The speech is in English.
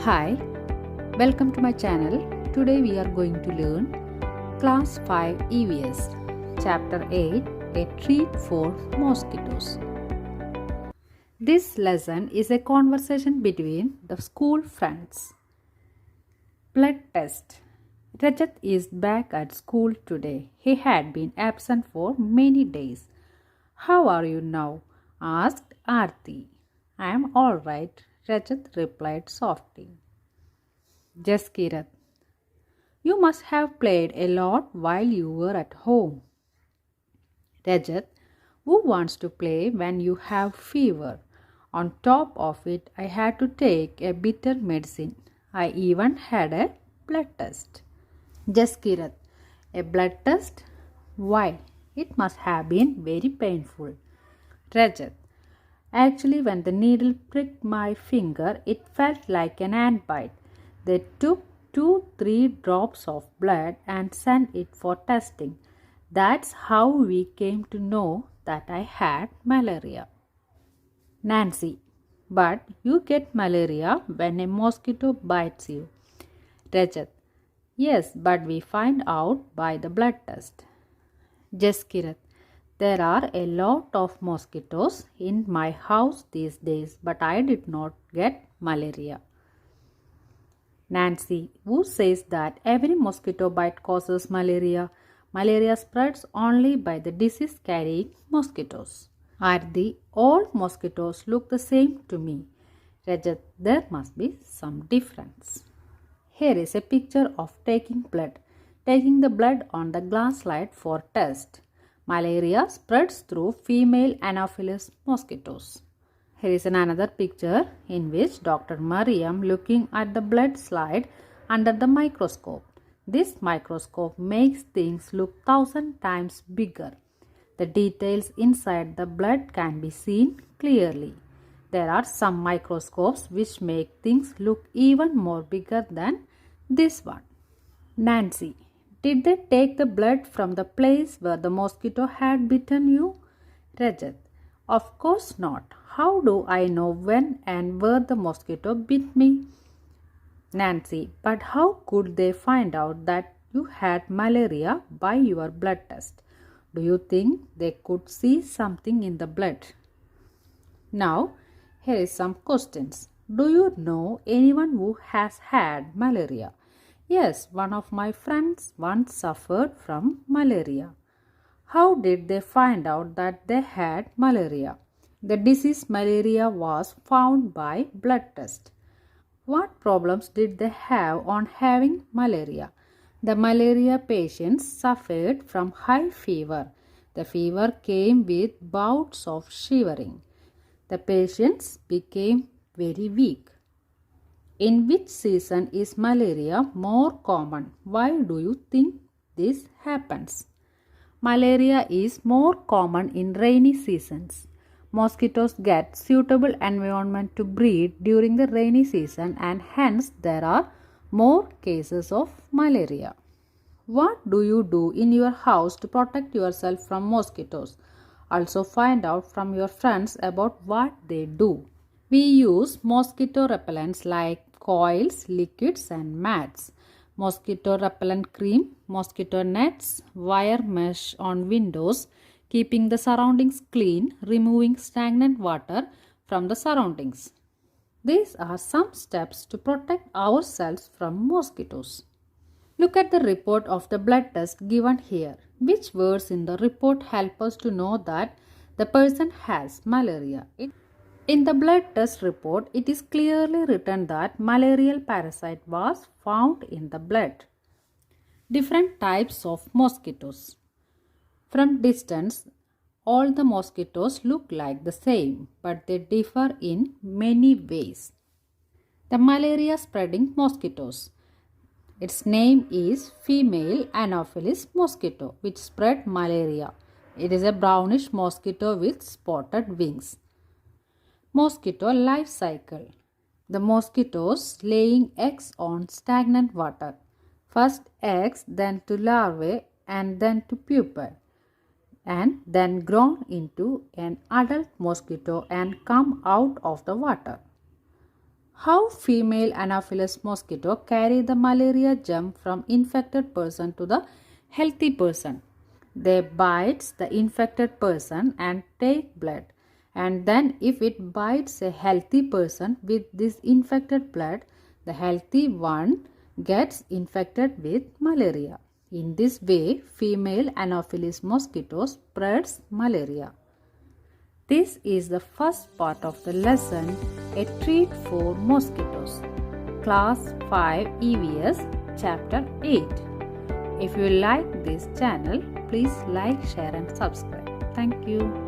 Hi, welcome to my channel. Today we are going to learn Class 5 EVS, Chapter 8, A Treat for Mosquitoes. This lesson is a conversation between the school friends. Blood test. Rajat is back at school today. He had been absent for many days. How are you now? Asked Aarti. I am all right, Rajat replied softly. Jaskirat. You must have played a lot while you were at home. Rajat. Who wants to play when you have fever? On top of it, I had to take a bitter medicine. I even had a blood test. Jaskirat. A blood test? Why? It must have been very painful. Rajat. Actually, when the needle pricked my finger, it felt like an ant bite. They took 2-3 drops of blood and sent it for testing. That's how we came to know that I had malaria. Nancy. But you get malaria when a mosquito bites you. Rajat. Yes, but we find out by the blood test. Jaskirat. There are a lot of mosquitoes in my house these days, but I did not get malaria. Nancy, who says that every mosquito bite causes malaria? Malaria spreads only by the disease-carrying mosquitoes. Aarti, all mosquitoes look the same to me. Rajat, there must be some difference. Here is a picture of taking blood. Taking the blood on the glass slide for test. Malaria spreads through female Anopheles mosquitoes. Here is another picture in which Dr. Mariam looking at the blood slide under the microscope. This microscope makes things look 1,000 times bigger. The details inside the blood can be seen clearly. There are some microscopes which make things look even more bigger than this one. Nancy, did they take the blood from the place where the mosquito had bitten you? Rajat, of course not. How do I know when and where the mosquito bit me? Nancy, but how could they find out that you had malaria by your blood test? Do you think they could see something in the blood? Now, here is some questions. Do you know anyone who has had malaria? Yes, one of my friends once suffered from malaria. How did they find out that they had malaria? The disease malaria was found by blood test. What problems did they have on having malaria? The malaria patients suffered from high fever. The fever came with bouts of shivering. The patients became very weak. In which season is malaria more common? Why do you think this happens? Malaria is more common in rainy seasons. Mosquitoes get suitable environment to breed during the rainy season and hence there are more cases of malaria. What do you do in your house to protect yourself from mosquitoes? Also find out from your friends about what they do. We use mosquito repellents like coils, liquids and mats. Mosquito repellent cream, mosquito nets, wire mesh on windows, keeping the surroundings clean, removing stagnant water from the surroundings. These are some steps to protect ourselves from mosquitoes. Look at the report of the blood test given here. Which words in the report help us to know that the person has malaria? In the blood test report, it is clearly written that malarial parasite was found in the blood. Different types of mosquitoes. From distance, all the mosquitoes look like the same, but they differ in many ways. The malaria spreading mosquitoes. Its name is female Anopheles mosquito, which spread malaria. It is a brownish mosquito with spotted wings. Mosquito life cycle. The mosquitoes laying eggs on stagnant water. First eggs, then to larvae and then to pupae, and then grown into an adult mosquito and come out of the water. How female Anopheles mosquito carry the malaria germ from infected person to the healthy person. They bites the infected person and take blood, and then if it bites a healthy person with this infected blood, the healthy one gets infected with malaria. In this way, female Anopheles mosquito spreads malaria. This is the first part of the lesson, A Treat for Mosquitoes, Class 5 EVS, Chapter 8. If you like this channel, please like, share and subscribe. Thank you.